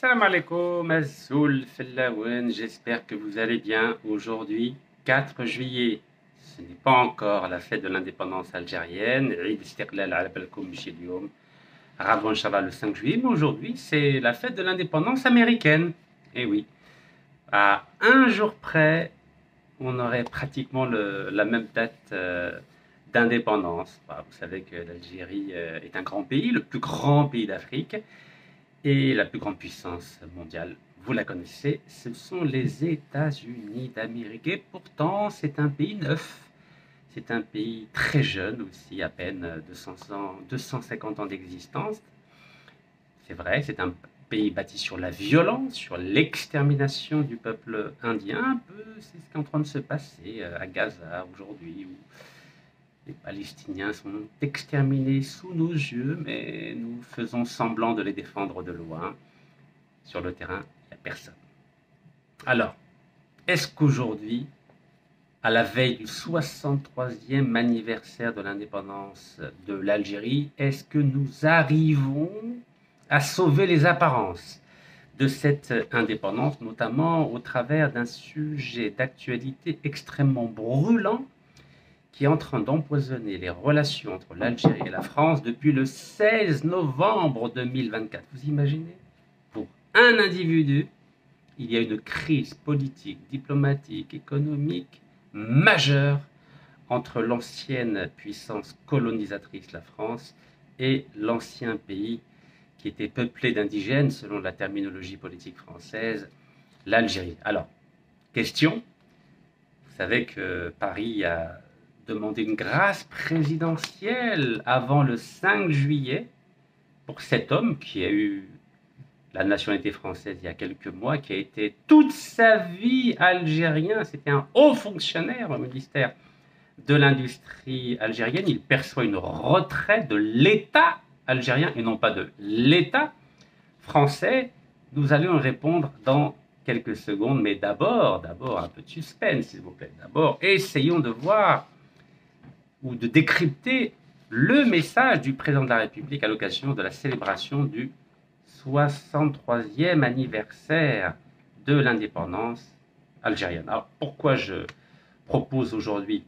Salam alaikum, Azul Fellaouen, j'espère que vous allez bien. Aujourd'hui, 4 juillet, ce n'est pas encore la fête de l'indépendance algérienne, Eid Istiqlal ala balkoum bishil youm, Ramadan Inch'Allah le 5 juillet, mais aujourd'hui, c'est la fête de l'indépendance américaine. Et oui, à un jour près, on aurait pratiquement la même date d'indépendance. Bah, vous savez que l'Algérie est un grand pays, le plus grand pays d'Afrique. Et la plus grande puissance mondiale, vous la connaissez, ce sont les États-Unis d'Amérique. Et pourtant, c'est un pays neuf. C'est un pays très jeune aussi, à peine 250 ans d'existence. C'est vrai, c'est un pays bâti sur la violence, sur l'extermination du peuple indien. Un peu, c'est ce qui est en train de se passer à Gaza aujourd'hui, où les Palestiniens sont exterminés sous nos yeux, mais nous faisons semblant de les défendre de loin. Sur le terrain, il n'y a personne. Alors, est-ce qu'aujourd'hui, à la veille du 63e anniversaire de l'indépendance de l'Algérie, est-ce que nous arrivons à sauver les apparences de cette indépendance, notamment au travers d'un sujet d'actualité extrêmement brûlant qui est en train d'empoisonner les relations entre l'Algérie et la France depuis le 16 novembre 2024. Vous imaginez? Pour un individu, il y a une crise politique, diplomatique, économique majeure entre l'ancienne puissance colonisatrice, la France, et l'ancien pays qui était peuplé d'indigènes, selon la terminologie politique française, l'Algérie. Alors, question, vous savez que Paris a demandé une grâce présidentielle avant le 5 juillet pour cet homme qui a eu la nationalité française il y a quelques mois, qui a été toute sa vie algérien. C'était un haut fonctionnaire au ministère de l'industrie algérienne. Il perçoit une retraite de l'État algérien et non pas de l'État français. Nous allons répondre dans quelques secondes, mais d'abord un peu de suspense, s'il vous plaît. D'abord, essayons de voir ou de décrypter le message du président de la République à l'occasion de la célébration du 63e anniversaire de l'indépendance algérienne. Alors, pourquoi je propose aujourd'hui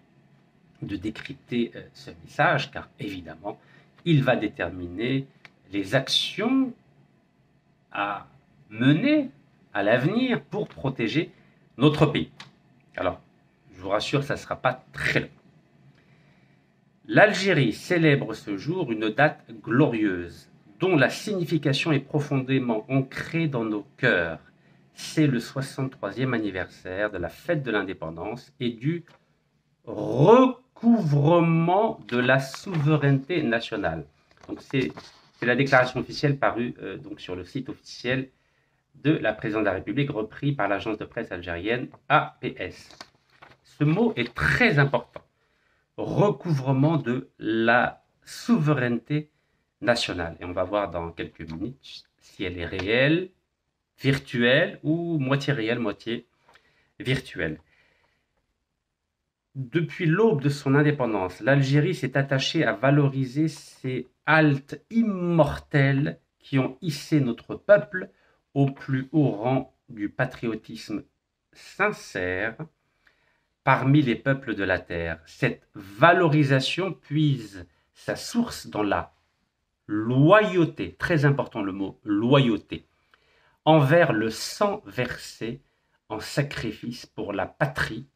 de décrypter ce message? Car évidemment, il va déterminer les actions à mener à l'avenir pour protéger notre pays. Alors, je vous rassure, ça ne sera pas très long. L'Algérie célèbre ce jour une date glorieuse, dont la signification est profondément ancrée dans nos cœurs. C'est le 63e anniversaire de la fête de l'indépendance et du recouvrement de la souveraineté nationale. Donc c'est la déclaration officielle parue donc sur le site officiel de la présidente de la République, repris par l'agence de presse algérienne APS. Ce mot est très important. Recouvrement de la souveraineté nationale. Et on va voir dans quelques minutes si elle est réelle, virtuelle ou moitié réelle, moitié virtuelle. Depuis l'aube de son indépendance, l'Algérie s'est attachée à valoriser ces haltes immortelles qui ont hissé notre peuple au plus haut rang du patriotisme sincère parmi les peuples de la terre. Cette valorisation puise sa source dans la loyauté, très important le mot loyauté, envers le sang versé en sacrifice pour la patrie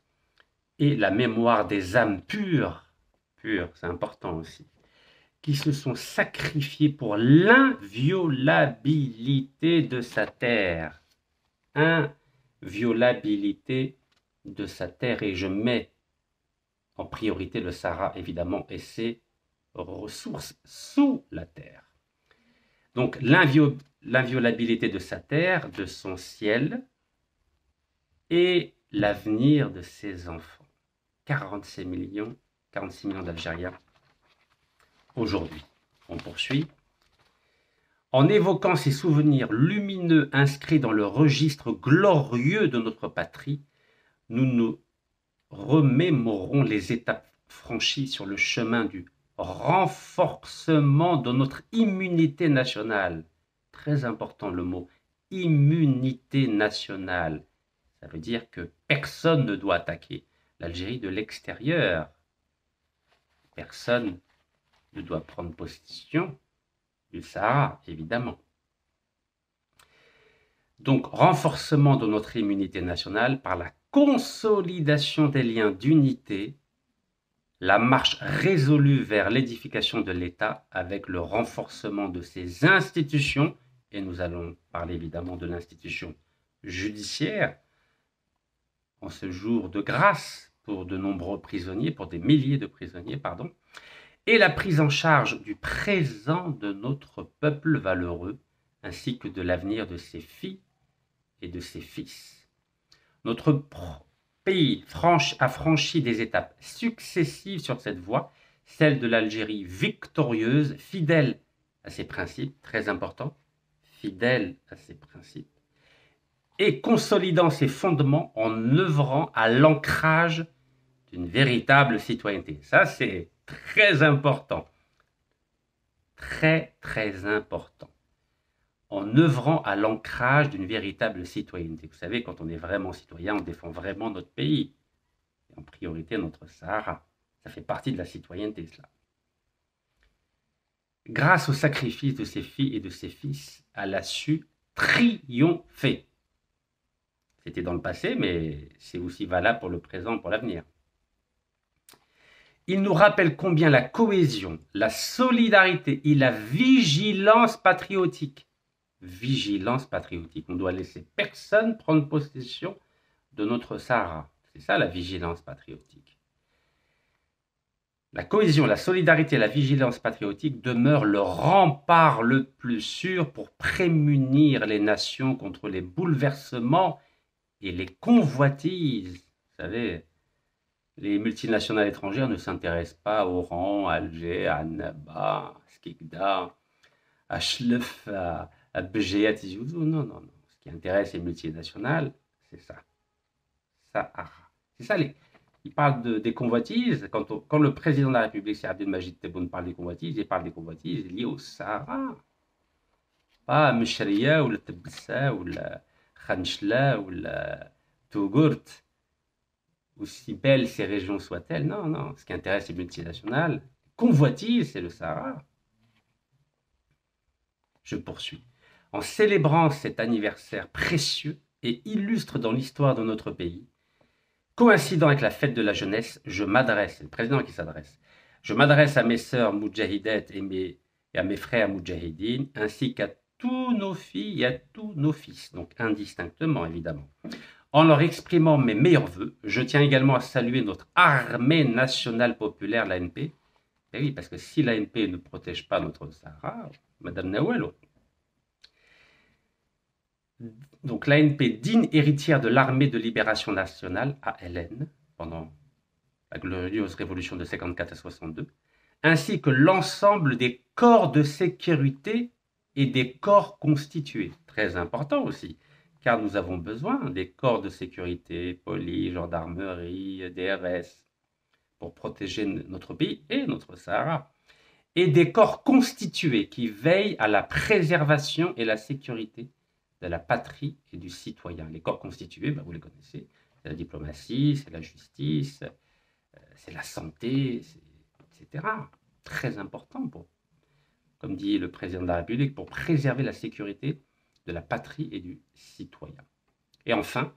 et la mémoire des âmes pures, c'est important aussi, qui se sont sacrifiées pour l'inviolabilité de sa terre. Inviolabilité de sa terre, et je mets en priorité le Sahara évidemment et ses ressources sous la terre. Donc l'inviolabilité de sa terre, de son ciel et l'avenir de ses enfants. 46 millions d'Algériens aujourd'hui. On poursuit. En évoquant ces souvenirs lumineux inscrits dans le registre glorieux de notre patrie, nous nous remémorons les étapes franchies sur le chemin du renforcement de notre immunité nationale. Très important le mot immunité nationale. Ça veut dire que personne ne doit attaquer l'Algérie de l'extérieur. Personne ne doit prendre possession du Sahara, évidemment. Donc, renforcement de notre immunité nationale par la consolidation des liens d'unité, la marche résolue vers l'édification de l'État avec le renforcement de ses institutions, et nous allons parler évidemment de l'institution judiciaire, en ce jour de grâce pour de nombreux prisonniers, pour des milliers de prisonniers, pardon, et la prise en charge du présent de notre peuple valeureux, ainsi que de l'avenir de ses filles et de ses fils. Notre pays a franchi des étapes successives sur cette voie, celle de l'Algérie victorieuse, fidèle à ses principes, très important, fidèle à ses principes, et consolidant ses fondements en œuvrant à l'ancrage d'une véritable citoyenneté. Ça, c'est très important. Très, très important. En œuvrant à l'ancrage d'une véritable citoyenneté. Vous savez, quand on est vraiment citoyen, on défend vraiment notre pays. Et en priorité, notre Sahara. Ça fait partie de la citoyenneté, cela. Grâce au sacrifice de ses filles et de ses fils, elle a su triompher. C'était dans le passé, mais c'est aussi valable pour le présent, pour l'avenir. Il nous rappelle combien la cohésion, la solidarité et la vigilance patriotique. Vigilance patriotique. On doit laisser personne prendre possession de notre Sahara. C'est ça la vigilance patriotique. La cohésion, la solidarité et la vigilance patriotique demeurent le rempart le plus sûr pour prémunir les nations contre les bouleversements et les convoitises. Vous savez, les multinationales étrangères ne s'intéressent pas à Oran, à Alger, à Annaba, à Skikda, à Schlef, à Bgeyat, non. Ce qui intéresse les multinationales, c'est ça. Sahara. C'est ça, il parle des convoitises. Quand le président de la République, c'est Abdelmajid Tebboune, parle des convoitises, il parle des convoitises liées au Sahara. Pas Meshria ou le Tebessa ou le Khanchla ou le Tougourt. Aussi belles ces régions soient-elles, non. Ce qui intéresse les multinationales, convoitise, c'est le Sahara. Je poursuis. En célébrant cet anniversaire précieux et illustre dans l'histoire de notre pays, coïncidant avec la fête de la jeunesse, je m'adresse, c'est le président qui s'adresse, je m'adresse à mes sœurs Moudjahidettes et à mes frères Moudjahidines, ainsi qu'à tous nos filles et à tous nos fils, donc indistinctement évidemment. En leur exprimant mes meilleurs vœux, je tiens également à saluer notre armée nationale populaire, l'ANP. Et oui, parce que si l'ANP ne protège pas notre Sahara, Madame Nawalo. Donc l'ANP, digne héritière de l'armée de libération nationale, ALN, pendant la glorieuse révolution de 54 à 62, ainsi que l'ensemble des corps de sécurité et des corps constitués. Très important aussi, car nous avons besoin des corps de sécurité, police, gendarmerie, DRS, pour protéger notre pays et notre Sahara, et des corps constitués qui veillent à la préservation et la sécurité de la patrie et du citoyen. Les corps constitués, vous les connaissez, c'est la diplomatie, c'est la justice, c'est la santé, etc. Très important, comme dit le président de la République, pour préserver la sécurité de la patrie et du citoyen. Et enfin,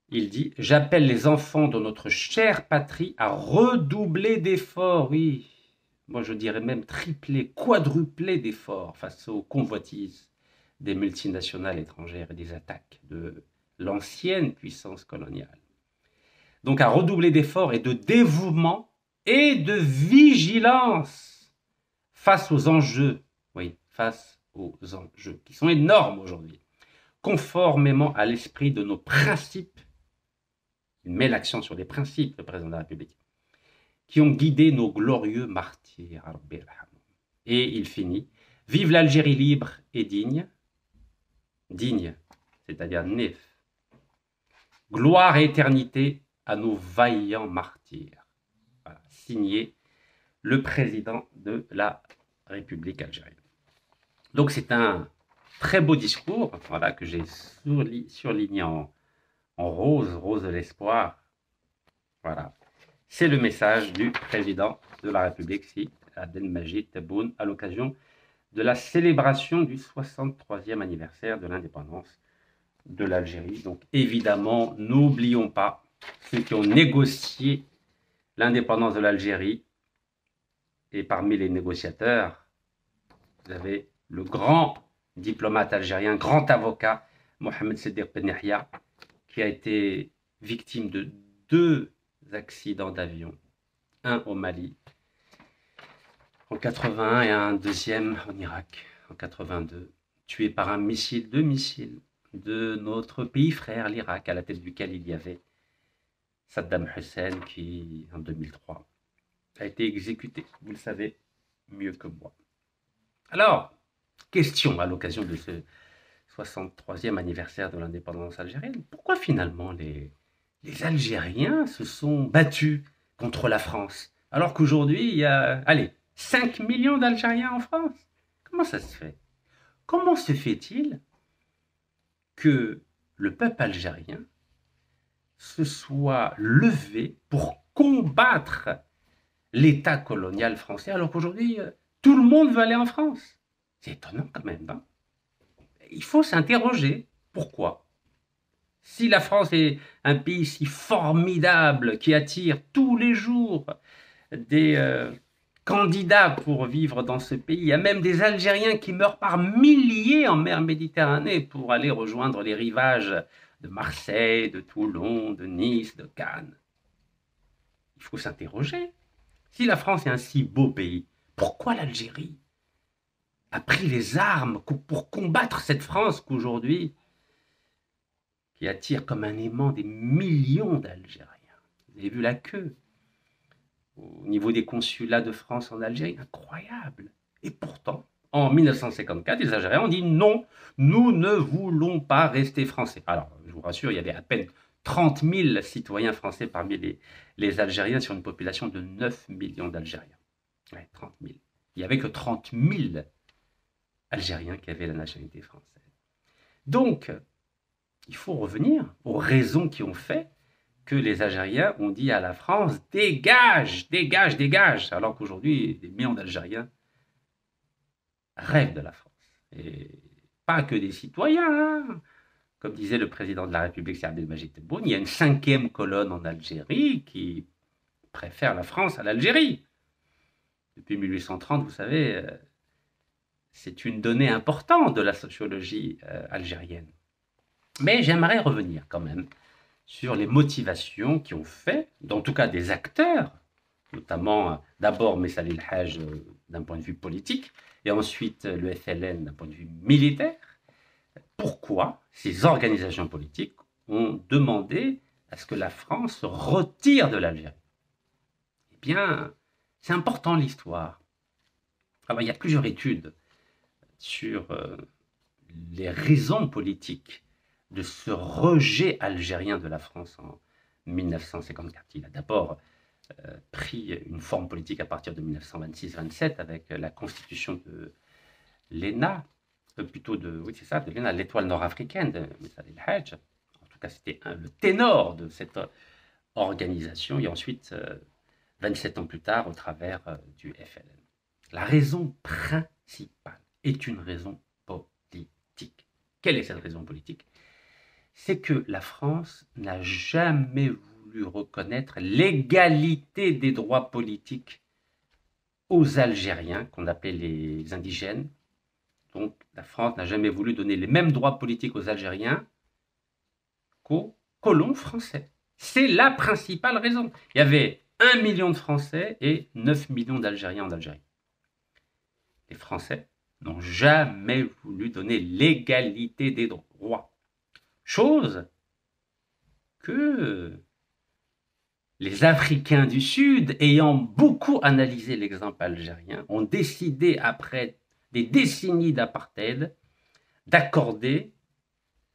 il dit « J'appelle les enfants de notre chère patrie à redoubler d'efforts. » Oui, moi je dirais même tripler, quadrupler d'efforts face aux convoitises des multinationales étrangères et des attaques de l'ancienne puissance coloniale. Donc à redoubler d'efforts et de dévouement et de vigilance face aux enjeux, face aux enjeux qui sont énormes aujourd'hui, conformément à l'esprit de nos principes. Il met l'accent sur les principes, le président de la République, qui ont guidé nos glorieux martyrs. Et il finit, vive l'Algérie libre et digne, c'est-à-dire nef, gloire et éternité à nos vaillants martyrs. Voilà, signé le président de la République algérienne. Donc c'est un Très beau discours, voilà, que j'ai surligné en rose, rose de l'espoir. Voilà. C'est le message du président de la République, si Abdelmajid Tebboune, à l'occasion de la célébration du 63e anniversaire de l'indépendance de l'Algérie. Donc évidemment, n'oublions pas ceux qui ont négocié l'indépendance de l'Algérie. Et parmi les négociateurs, vous avez le grand diplomate algérien, grand avocat, Mohamed Seddiq Ben Yahya, qui a été victime de 2 accidents d'avion, un au Mali en 81 et un deuxième en Irak en 82, tué par un missile, 2 missiles de notre pays frère, l'Irak, à la tête duquel il y avait Saddam Hussein, qui en 2003 a été exécuté. Vous le savez mieux que moi. Alors, question à l'occasion de ce 63e anniversaire de l'indépendance algérienne. Pourquoi finalement les Algériens se sont battus contre la France alors qu'aujourd'hui il y a, allez, 5 millions d'Algériens en France? Comment ça se fait? Comment se fait-il que le peuple algérien se soit levé pour combattre l'État colonial français alors qu'aujourd'hui tout le monde veut aller en France? C'est étonnant quand même, hein? Il faut s'interroger. Pourquoi? Si la France est un pays si formidable qui attire tous les jours des candidats pour vivre dans ce pays, il y a même des Algériens qui meurent par milliers en mer Méditerranée pour aller rejoindre les rivages de Marseille, de Toulon, de Nice, de Cannes. Il faut s'interroger. Si la France est un si beau pays, pourquoi l'Algérie a pris les armes pour combattre cette France qu'aujourd'hui, qui attire comme un aimant des millions d'Algériens? Vous avez vu la queue au niveau des consulats de France en Algérie, incroyable. Et pourtant, en 1954, les Algériens ont dit non, nous ne voulons pas rester français. Alors, je vous rassure, il y avait à peine 30 000 citoyens français parmi les Algériens sur une population de 9 millions d'Algériens. Ouais, 30 000. Il n'y avait que 30 000 Algériens qui avaient la nationalité française. Donc, il faut revenir aux raisons qui ont fait que les Algériens ont dit à la France « Dégage, dégage, dégage !» alors qu'aujourd'hui, des millions d'Algériens rêvent de la France. Et pas que des citoyens, hein. Comme disait le président de la République, c'est Abdelmajid Tebboune, il y a une 5e colonne en Algérie qui préfère la France à l'Algérie. Depuis 1830, vous savez, c'est une donnée importante de la sociologie algérienne. Mais j'aimerais revenir quand même sur les motivations qui ont fait, en tout cas des acteurs, notamment d'abord Messali El Hadj d'un point de vue politique, et ensuite le FLN d'un point de vue militaire, pourquoi ces organisations politiques ont demandé à ce que la France se retire de l'Algérie. Eh bien, c'est important l'histoire. Alors, il y a plusieurs études sur les raisons politiques de ce rejet algérien de la France en 1954. Il a d'abord pris une forme politique à partir de 1926-27 avec la constitution de l'ENA, plutôt de l'ENA, l'étoile nord-africaine de Messali El Hadj. En tout cas, c'était le ténor de cette organisation, et ensuite, 27 ans plus tard, au travers du FLN. La raison principale est une raison politique. Quelle est cette raison politique? C'est que la France n'a jamais voulu reconnaître l'égalité des droits politiques aux Algériens, qu'on appelait les indigènes. Donc la France n'a jamais voulu donner les mêmes droits politiques aux Algériens qu'aux colons français. C'est la principale raison. Il y avait 1 million de Français et 9 millions d'Algériens en Algérie. Les Français n'ont jamais voulu donner l'égalité des droits. Chose que les Africains du Sud, ayant beaucoup analysé l'exemple algérien, ont décidé, après des décennies d'apartheid, d'accorder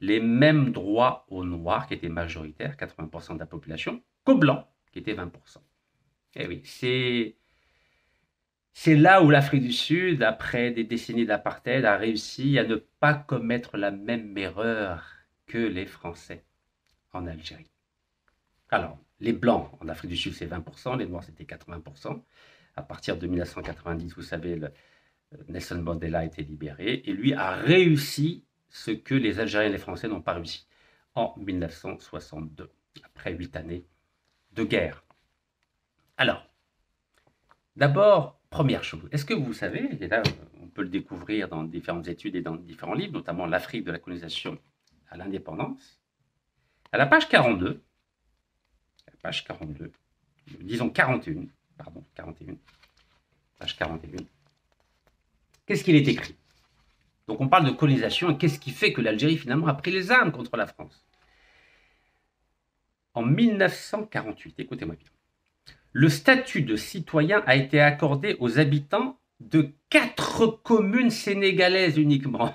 les mêmes droits aux Noirs, qui étaient majoritaires, 80% de la population, qu'aux Blancs, qui étaient 20%. Et oui, c'est C'est là où l'Afrique du Sud, après des décennies d'apartheid, a réussi à ne pas commettre la même erreur que les Français en Algérie. Alors, les Blancs en Afrique du Sud, c'est 20%, les Noirs, c'était 80%. À partir de 1990, vous savez, Nelson Mandela a été libéré et lui a réussi ce que les Algériens et les Français n'ont pas réussi en 1962, après 8 années de guerre. Alors, d'abord, première chose, est-ce que vous savez, et là on peut le découvrir dans différentes études et dans différents livres, notamment l'Afrique de la colonisation à l'indépendance, à la page 42, disons 41, pardon, 41, page 41, qu'est-ce qu'il est écrit? Donc on parle de colonisation et qu'est-ce qui fait que l'Algérie finalement a pris les armes contre la France? En 1948, écoutez-moi bien, le statut de citoyen a été accordé aux habitants de 4 communes sénégalaises uniquement.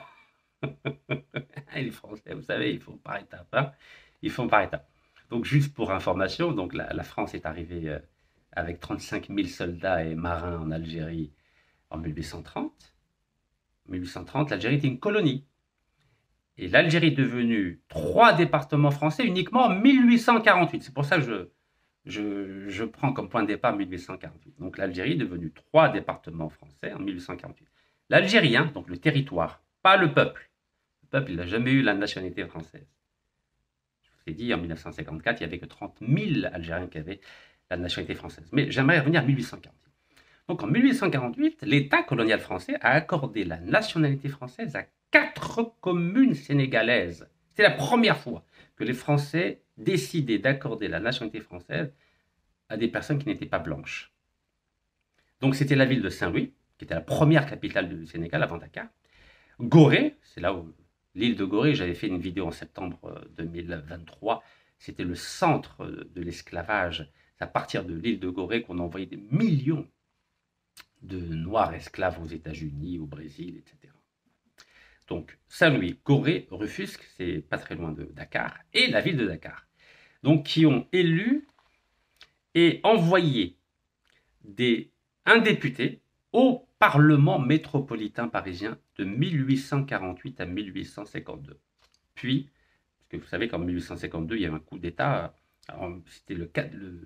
Les Français, vous savez, ils font par étapes. Hein, ils font par étapes. Donc juste pour information, donc la France est arrivée avec 35 000 soldats et marins en Algérie en 1830. 1830, l'Algérie était une colonie. Et l'Algérie est devenue 3 départements français uniquement en 1848. C'est pour ça que je prends comme point de départ 1848. Donc l'Algérie est devenue 3 départements français en 1848. L'Algérie, hein, donc le territoire, pas le peuple. Le peuple, il n'a jamais eu la nationalité française. Je vous ai dit, en 1954, il n'y avait que 30 000 Algériens qui avaient la nationalité française. Mais j'aimerais revenir à 1848. Donc en 1848, l'État colonial français a accordé la nationalité française à 4 communes sénégalaises. C'était la première fois que les Français décidaient d'accorder la nationalité française à des personnes qui n'étaient pas blanches. Donc c'était la ville de Saint-Louis, qui était la première capitale du Sénégal avant Dakar. Gorée, c'est là où l'île de Gorée, j'avais fait une vidéo en septembre 2023, c'était le centre de l'esclavage. C'est à partir de l'île de Gorée qu'on envoyait des millions de noirs esclaves aux États-Unis, au Brésil, etc. Donc Saint-Louis, Gorée, Rufisque, c'est pas très loin de Dakar, et la ville de Dakar. Donc qui ont élu et envoyé un député au Parlement métropolitain parisien de 1848 à 1852. Puis, parce que vous savez qu'en 1852, il y a eu un coup d'État, c'était le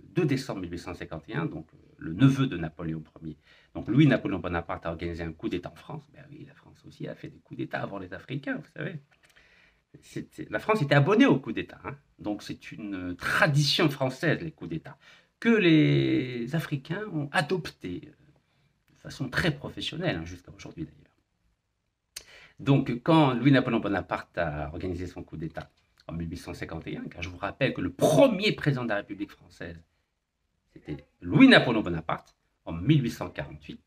2 décembre 1851, donc le neveu de Napoléon Ier. Donc Louis-Napoléon Bonaparte a organisé un coup d'État en France. Ben oui, la France aussi a fait des coups d'État avant les Africains, vous savez. La France était abonnée aux coups d'État. Hein. Donc c'est une tradition française, les coups d'État, que les Africains ont adopté de façon très professionnelle, hein, jusqu'à aujourd'hui d'ailleurs. Donc quand Louis-Napoléon Bonaparte a organisé son coup d'État en 1851, car je vous rappelle que le premier président de la République française, c'était Louis-Napoléon Bonaparte, en 1848.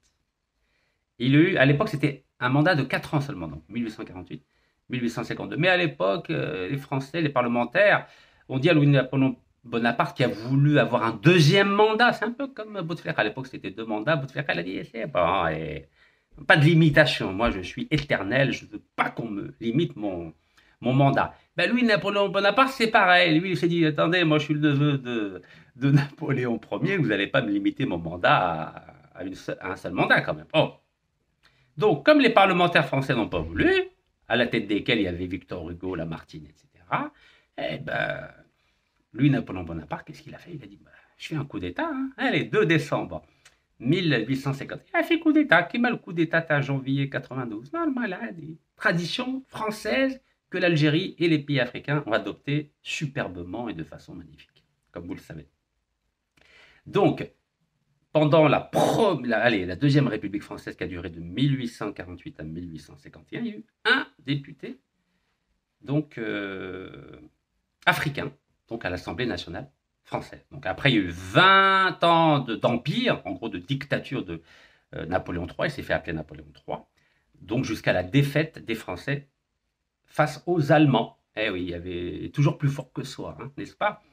Il a eu, à l'époque, c'était un mandat de 4 ans seulement, donc 1848, 1852. Mais à l'époque, les Français, les parlementaires, ont dit à Louis-Napoléon Bonaparte qui a voulu avoir un deuxième mandat. C'est un peu comme Bouteflika. À l'époque, c'était 2 mandats. Bouteflika, il a dit, c'est bon, et pas de limitation. Moi, je suis éternel. Je ne veux pas qu'on me limite mon mandat. Ben, Louis-Napoléon Bonaparte, c'est pareil. Lui, il s'est dit, attendez, moi, je suis le neveu de Napoléon Ier. Vous n'allez pas me limiter mon mandat à un seul mandat, quand même. Oh. Donc, comme les parlementaires français n'ont pas voulu, à la tête desquels il y avait Victor Hugo, Lamartine, etc., eh ben, lui, Napoléon Bonaparte, qu'est-ce qu'il a fait? Il a dit, bah, je fais un coup d'État. Hein. Allez, 2 décembre 1850. Il a fait coup d'État. Qui m'a le coup d'État à janvier 92? Normal, des traditions françaises que l'Algérie et les pays africains ont adoptées superbement et de façon magnifique, comme vous le savez. Donc, pendant la deuxième République française qui a duré de 1848 à 1851, il y a eu un député donc africain, donc à l'Assemblée nationale française. Donc après, il y a eu 20 ans d'empire, en gros de dictature de Napoléon III, il s'est fait appeler Napoléon III, donc jusqu'à la défaite des Français face aux Allemands. Eh oui, il y avait toujours plus fort que soi, hein, n'est-ce pas?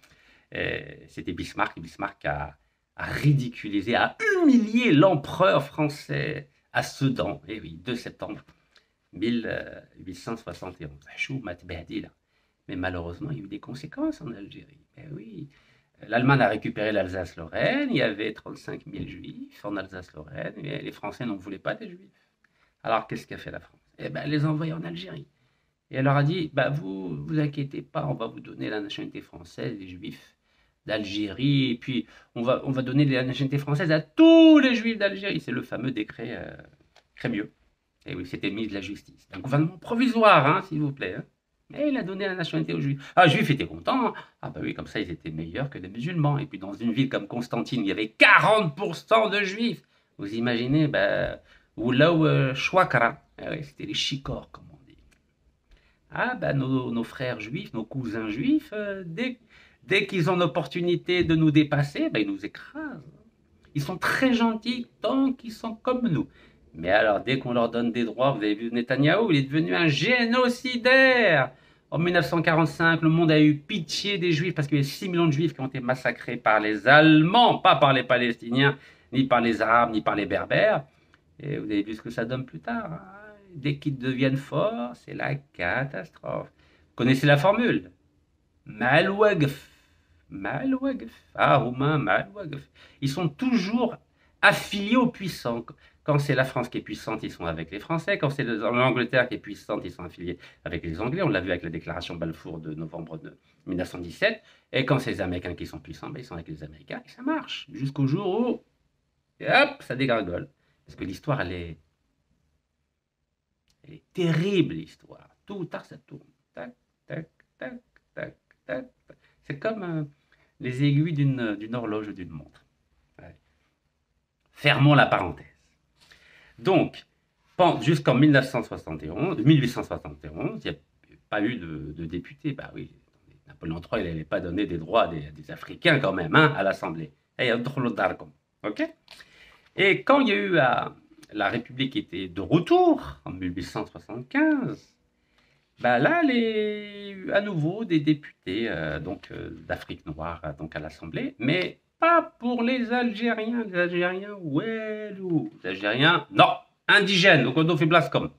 C'était Bismarck, et Bismarck a ridiculisé, a humilié l'empereur français à Sedan, eh oui, 2 septembre 1871. Mais malheureusement, il y a eu des conséquences en Algérie. Eh oui, L'Allemagne a récupéré l'Alsace-Lorraine, il y avait 35 000 juifs en Alsace-Lorraine, et les Français n'en voulaient pas des juifs. Alors qu'est-ce qu'a fait la France? Eh ben, elle les a envoyés en Algérie. Et elle leur a dit, bah, vous inquiétez pas, on va vous donner la nationalité française des juifs d'Algérie, et puis on va donner la nationalité française à tous les juifs d'Algérie. C'est le fameux décret Crémieux. Et oui, c'était le ministre de la Justice. Un gouvernement provisoire, hein, s'il vous plaît. Hein. Et il a donné la nationalité aux Juifs. Ah, les Juifs étaient contents. Hein. Ah, bah oui, comme ça, ils étaient meilleurs que les musulmans. Et puis, dans une ville comme Constantine, il y avait 40% de Juifs. Vous imaginez, bah, ou là où Chouakra. Ah oui, c'était les chicors, comme on dit. Ah, bah, nos frères juifs, nos cousins juifs, dès qu'ils ont l'opportunité de nous dépasser, bah, ils nous écrasent. Ils sont très gentils tant qu'ils sont comme nous. Mais alors, dès qu'on leur donne des droits, vous avez vu Netanyahou, il est devenu un génocidaire. En 1945, le monde a eu pitié des Juifs parce qu'il y a 6 millions de Juifs qui ont été massacrés par les Allemands, pas par les Palestiniens, ni par les Arabes, ni par les Berbères. Et vous avez vu ce que ça donne plus tard. Hein. Dès qu'ils deviennent forts, c'est la catastrophe. Vous connaissez la formule? Malwagf. Malwagf. Ah, Roumain, Malwagf. Ils sont toujours affiliés aux puissants. Quand c'est la France qui est puissante, ils sont avec les Français. Quand c'est l'Angleterre qui est puissante, ils sont affiliés avec les Anglais. On l'a vu avec la déclaration Balfour de novembre de 1917. Et quand c'est les Américains qui sont puissants, ben, ils sont avec les Américains. Et ça marche. Jusqu'au jour où, hop, ça dégringole. Parce que l'histoire, elle est terrible, l'histoire. Tôt ou tard, ça tourne. Tac, tac, tac, tac, tac. C'est comme les aiguilles d'une horloge ou d'une montre. Ouais. Fermons la parenthèse. Donc, jusqu'en 1871, il n'y a pas eu de député. Bah oui, Napoléon III, il n'allait pas donner des droits à des Africains quand même, hein, à l'Assemblée. Ok. Et quand il y a eu la République était de retour, en 1875, bah là, à nouveau des députés d'Afrique noire donc à l'Assemblée, mais pas pour les Algériens. Les Algériens, ouais, les Algériens, non, indigènes, au Condo Blascom.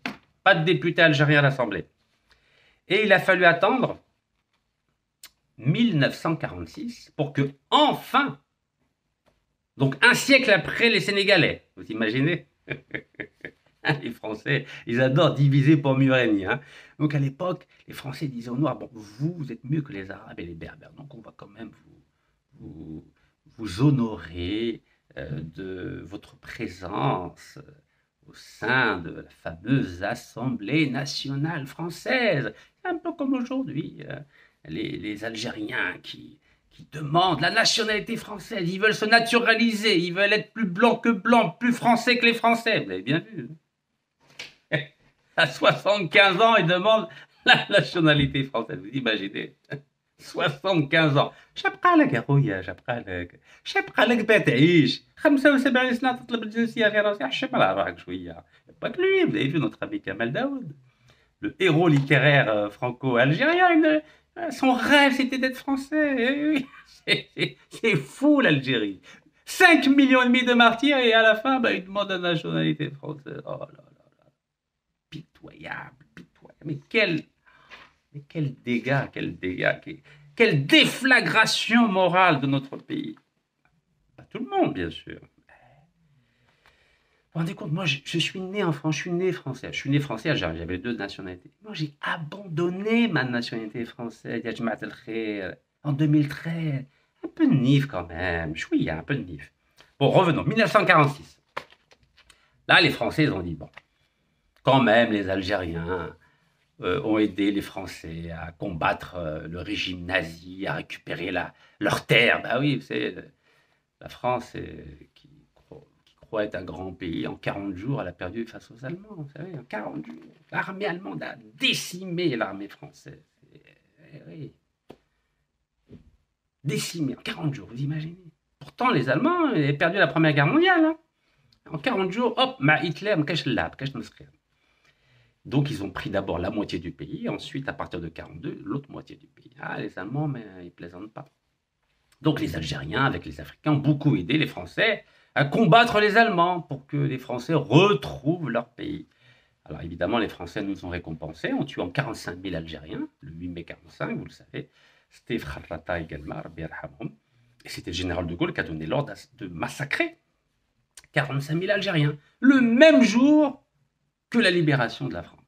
Pas de députés algériens à l'Assemblée. Et il a fallu attendre 1946 pour que, enfin, donc un siècle après les Sénégalais, vous imaginez? Les Français, ils adorent diviser pour mieux régner. Hein. Donc à l'époque, les Français disaient aux Noirs, bon, vous êtes mieux que les Arabes et les Berbères, donc on va quand même vous honorer de votre présence au sein de la fameuse Assemblée nationale française. Un peu comme aujourd'hui, les Algériens qui demandent la nationalité française, ils veulent se naturaliser, ils veulent être plus blancs que blancs, plus français que les Français, vous avez bien vu. À 75 ans, ils demandent la nationalité française, vous imaginez 75 ans. شبقالك يا خويا شبقالك بتعيش 75 سنة تطلب الجنسية في راسي حشم على روحك شوية. Pas que lui, vous avez vu notre ami Kamal Daoud, le héros littéraire franco-algérien, son rêve c'était d'être français. C'est fou l'Algérie. 5 millions et demi de martyrs et à la fin, bah, il demande la nationalité française. Oh là là là. Pitoyable, pitoyable. Mais quel dégât, quelle déflagration morale de notre pays. Pas tout le monde, bien sûr. Vous vous rendez compte, moi, je suis né en France, je suis né français. Je suis né français, j'avais 2 nationalités. Moi, j'ai abandonné ma nationalité française, en 2013. Un peu de nif quand même. Oui, un peu de nif. Bon, revenons. 1946. Là, les Français, ils ont dit, bon, quand même, les Algériens ont aidé les Français à combattre le régime nazi, à récupérer leur terre. Ben oui, c'est la France qui croit être un grand pays. En 40 jours, elle a perdu face aux Allemands. Vous savez, en 40 jours, l'armée allemande a décimé l'armée française. Oui. Décimé en 40 jours, vous imaginez. Pourtant, les Allemands avaient perdu la Première Guerre mondiale. Hein. En 40 jours, hop, Hitler, donc, ils ont pris d'abord la moitié du pays, ensuite, à partir de 42, l'autre moitié du pays. Ah, les Allemands, mais ils ne plaisantent pas. Donc, les Algériens, avec les Africains, ont beaucoup aidé les Français à combattre les Allemands pour que les Français retrouvent leur pays. Alors, évidemment, les Français nous ont récompensés en tuant 45 000 Algériens, le 8 mai 45, vous le savez. C'était Kharrata également, Et c'était le général de Gaulle qui a donné l'ordre de massacrer 45 000 Algériens, le même jour que la libération de la France.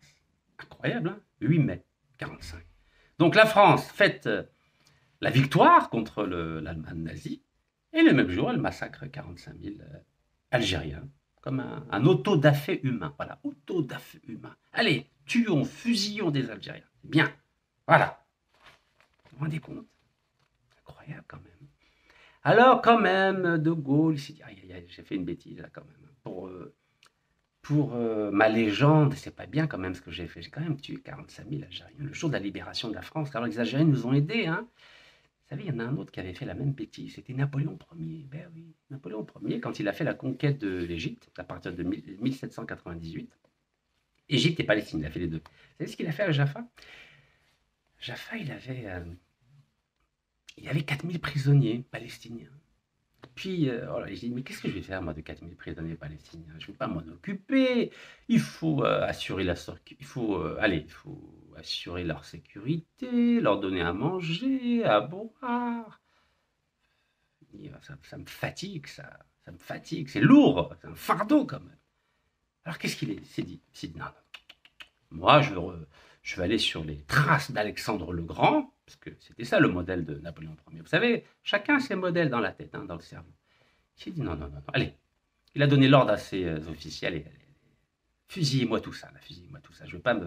Incroyable, hein? 8 mai 45. Donc la France fête la victoire contre l'Allemagne nazie, et le même jour, elle massacre 45 000 Algériens, comme un auto-da-fé humain. Voilà, auto-da-fé humain. Allez, tuons, fusillons des Algériens. Bien, voilà. Vous vous rendez compte? Incroyable quand même. Alors quand même, De Gaulle, il s'est dit, aïe, aïe, aïe, j'ai fait une bêtise là quand même. Pour ma légende, c'est pas bien quand même ce que j'ai fait. J'ai quand même tué 45 000 Algériens le jour de la libération de la France. Alors les Algériens nous ont aidés, hein. Vous savez, il y en a un autre qui avait fait la même bêtise, c'était Napoléon Ier. Ben oui, Napoléon Ier, quand il a fait la conquête de l'Égypte, à partir de 1798, Égypte et Palestine, il a fait les deux. Vous savez ce qu'il a fait à Jaffa? Jaffa, il avait 4000 prisonniers palestiniens. Puis, voilà, j'ai dit, mais qu'est-ce que je vais faire, moi, de 4000 prisonniers palestiniens? Je ne vais pas m'en occuper. Il faut assurer il faut assurer leur sécurité, leur donner à manger, à boire. Ça me fatigue, ça me fatigue. C'est lourd, c'est un fardeau quand même. Alors, qu'est-ce qu'il s'est dit? Il s'est dit, non, non. Moi, je vais aller sur les traces d'Alexandre le Grand, parce que c'était ça le modèle de Napoléon Ier. Vous savez, chacun a ses modèles dans la tête, hein, dans le cerveau. Il s'est dit non, non, non, non, allez. Il a donné l'ordre à ses officiers, allez, fusillez-moi tout ça, fusillez-moi tout ça. Je ne vais pas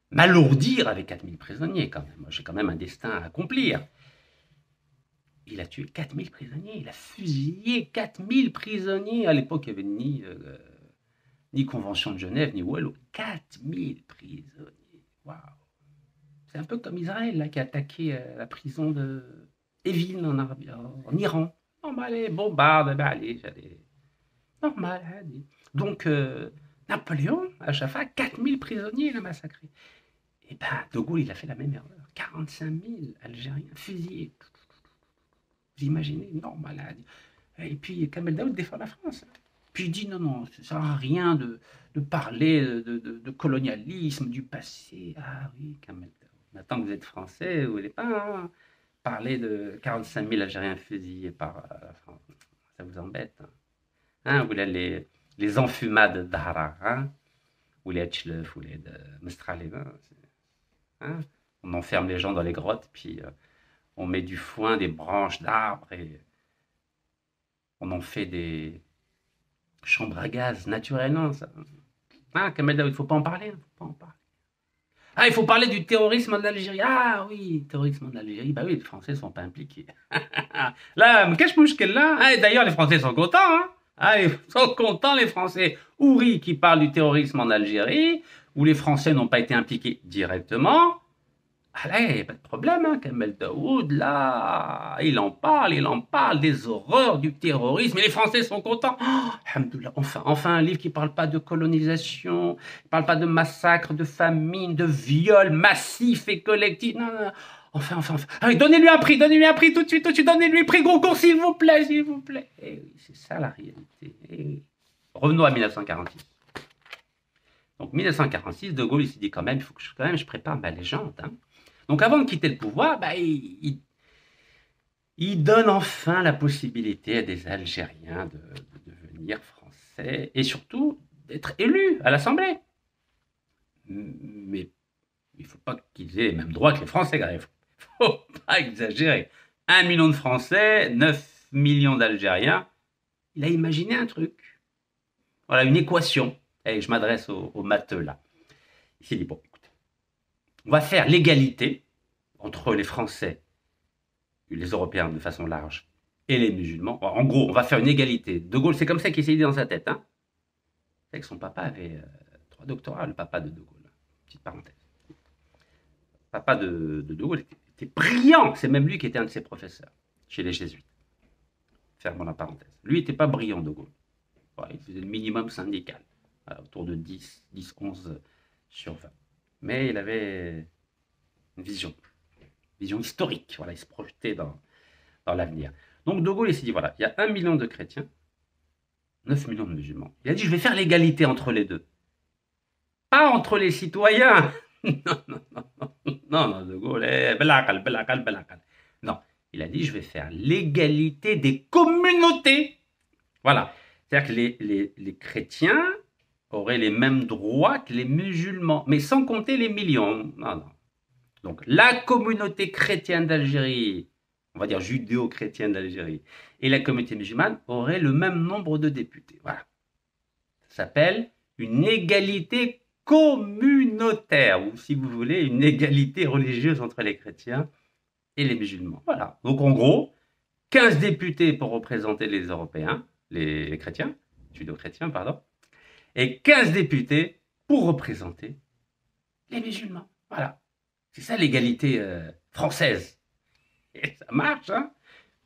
m'alourdir avec 4000 prisonniers quand même. Moi, j'ai quand même un destin à accomplir. Il a tué 4000 prisonniers, il a fusillé 4000 prisonniers. À l'époque, il n'y avait ni Convention de Genève, ni Wallo. 4000 prisonniers. Waouh! C'est un peu comme Israël là, qui a attaqué la prison de Evin en Iran. Non, mais allez, bombarde, ben allez. Normal, allez. Donc, Napoléon, à Jaffa, 4000 prisonniers, il a massacré. Et ben, De Gaulle, il a fait la même erreur. 45 000 Algériens fusillés. Vous imaginez? Normal. Et puis, Kamel Daoud défend la France. Puis il dit non, non, ça ne sert à rien de parler de colonialisme, du passé. Ah oui, Kamel Daoud. Maintenant que vous êtes français, vous voulez pas parler de 45 000 Algériens fusillés par la France. Ça vous embête. Hein, vous voulez les enfumades d'Ahrar, hein, ou les Tchlef, ou les Mistral. Hein, on enferme les gens dans les grottes, puis on met du foin, des branches d'arbres, et on en fait des chambres à gaz naturellement. Ça. Hein, Kamel Daoud, il ne faut pas en parler. Faut pas en parler. Ah, il faut parler du terrorisme en Algérie. Ah oui, terrorisme en Algérie. Bah oui, les Français ne sont pas impliqués. Là, qu'est-ce que là? Ah, d'ailleurs, les Français sont contents. Hein, ah, ils sont contents, les Français. Ouri qui parle du terrorisme en Algérie, où les Français n'ont pas été impliqués directement. Allez, pas de problème, hein, Kamel Daoud, là, il en parle des horreurs du terrorisme, et les Français sont contents. Oh, alhamdoulilah, enfin un livre qui ne parle pas de colonisation, qui ne parle pas de massacre, de famine, de viol massif et collectif. Non, non, enfin. Allez, donnez-lui un prix tout de suite, donnez-lui un prix, Goncourt, s'il vous plaît. Eh oui, c'est ça la réalité. Eh oui. Revenons à 1946. Donc 1946, De Gaulle, il s'est dit quand même, il faut que je prépare ma légende, hein. Donc avant de quitter le pouvoir, bah, il donne enfin la possibilité à des Algériens de devenir français et surtout d'être élus à l'Assemblée. Mais il ne faut pas qu'ils aient les mêmes droits que les Français. Il ne faut pas exagérer. 1 million de Français, 9 millions d'Algériens. Il a imaginé un truc. Voilà, une équation. Et je m'adresse aux matheux là. Il s'est dit, bon, écoutez, on va faire l'égalité entre les Français, les Européens de façon large, et les musulmans. En gros, on va faire une égalité. De Gaulle, c'est comme ça qu'il s'est dit dans sa tête. Hein. C'est que son papa avait 3 doctorats, le papa de Gaulle. Petite parenthèse. Le papa de Gaulle était brillant. C'est même lui qui était un de ses professeurs chez les jésuites. Fermons la parenthèse. Lui n'était pas brillant, De Gaulle. Ouais, il faisait le minimum syndical, autour de 10, 11 sur 20. Mais il avait une vision historique. Voilà, il se projetait dans l'avenir. Donc De Gaulle, il s'est dit, voilà, il y a 1 million de chrétiens, 9 millions de musulmans. Il a dit, je vais faire l'égalité entre les deux. Pas entre les citoyens. Non, De Gaulle, belakal. Non, Il a dit, je vais faire l'égalité des communautés. Voilà. C'est-à-dire que les chrétiens auraient les mêmes droits que les musulmans, mais sans compter les millions. Non, non. Donc, la communauté chrétienne d'Algérie, on va dire judéo-chrétienne d'Algérie, et la communauté musulmane auraient le même nombre de députés. Voilà. Ça s'appelle une égalité communautaire, ou si vous voulez, une égalité religieuse entre les chrétiens et les musulmans. Voilà. Donc, en gros, 15 députés pour représenter les Européens, les chrétiens, judéo-chrétiens, pardon, et 15 députés pour représenter les musulmans. Voilà. C'est ça l'égalité française. Et ça marche, hein.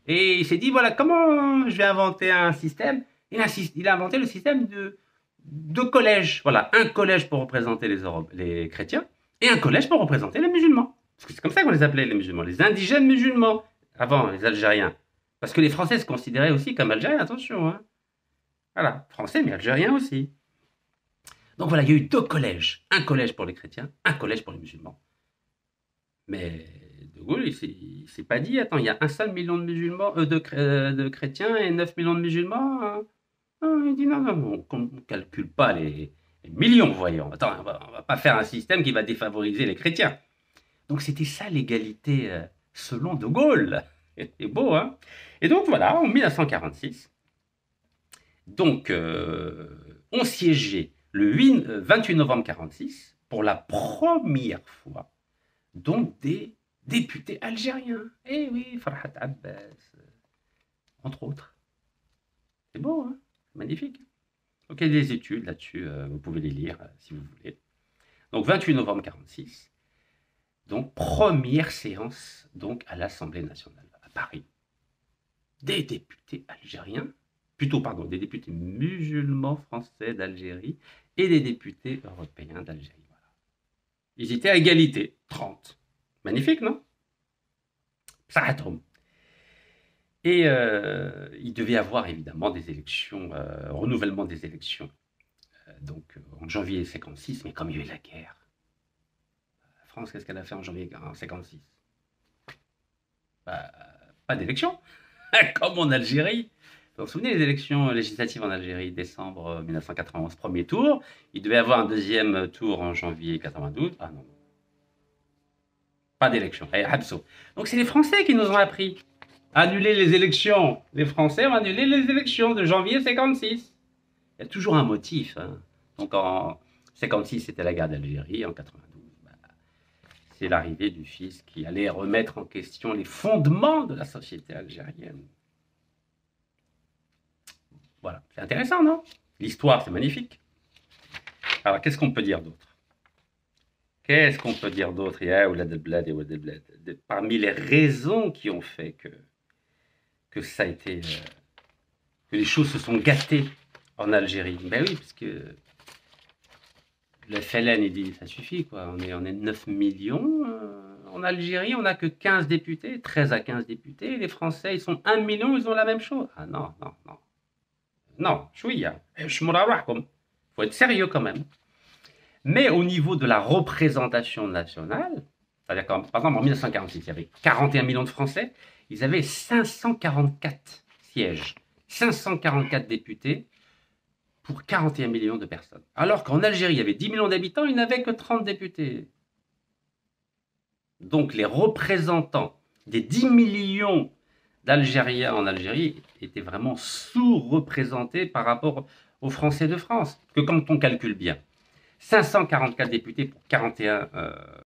Et il s'est dit, voilà, comment je vais inventer un système. Il a inventé le système de collèges. Voilà, un collège pour représenter les chrétiens et un collège pour représenter les musulmans. Parce que c'est comme ça qu'on les appelait, les musulmans, les indigènes musulmans, avant les Algériens. Parce que les Français se considéraient aussi comme Algériens, attention, hein. Voilà, Français mais Algériens aussi. Donc voilà, il y a eu deux collèges. Un collège pour les chrétiens, un collège pour les musulmans. Mais De Gaulle, il s'est pas dit, attends, il y a un seul million de musulmans, de chrétiens et 9 millions de musulmans. Hein. Il dit non, non, on ne calcule pas les millions, voyons. Attends, on va pas faire un système qui va défavoriser les chrétiens. Donc c'était ça l'égalité selon De Gaulle. C'est beau, hein. Et donc voilà, en 1946, donc on siégeait le 28 novembre 1946 pour la première fois donc des députés algériens. Eh oui, Farhat Abbas, entre autres. C'est beau, hein, magnifique. Donc il y a des études là-dessus, vous pouvez les lire si vous voulez. Donc 28 novembre 1946, donc première séance donc à l'Assemblée nationale à Paris. Des députés algériens, des députés musulmans français d'Algérie et des députés européens d'Algérie. Voilà. Ils étaient à égalité, 30. Magnifique, non? Et il devait y avoir évidemment des élections, renouvellement des élections, donc en janvier 1956, mais comme il y a eu la guerre, la France, qu'est-ce qu'elle a fait en janvier 1956? Bah, pas d'élection, comme en Algérie. Vous vous souvenez des élections législatives en Algérie, décembre 1991, premier tour. Il devait y avoir un deuxième tour en janvier 1992. Ah non. Pas d'élection. Donc c'est les Français qui nous ont appris à annuler les élections. Les Français ont annulé les élections de janvier 1956. Il y a toujours un motif. Hein. Donc en 1956, c'était la guerre d'Algérie. En 1992, c'est l'arrivée du fils qui allait remettre en question les fondements de la société algérienne. Voilà, c'est intéressant, non? L'histoire, c'est magnifique. Alors, qu'est-ce qu'on peut dire d'autre? Qu'est-ce qu'on peut dire d'autre? Parmi les raisons qui ont fait que ça a été... que les choses se sont gâtées en Algérie. Ben oui, parce que le FLN, il dit, ça suffit, quoi. On est 9 millions. En Algérie, on n'a que 15 députés, 13 à 15 députés. Les Français, ils sont 1 million, ils ont la même chose. Ah non, non, non. Non, chouïa, il faut être sérieux quand même. Mais au niveau de la représentation nationale, c'est-à-dire par exemple en 1946, il y avait 41 millions de Français, ils avaient 544 sièges, 544 députés pour 41 millions de personnes. Alors qu'en Algérie, il y avait 10 millions d'habitants, ils n'avaient que 30 députés. Donc les représentants des 10 millions d'Algériens en Algérie étaient vraiment sous-représentés par rapport aux Français de France. Que quand on calcule bien, 544 députés pour 41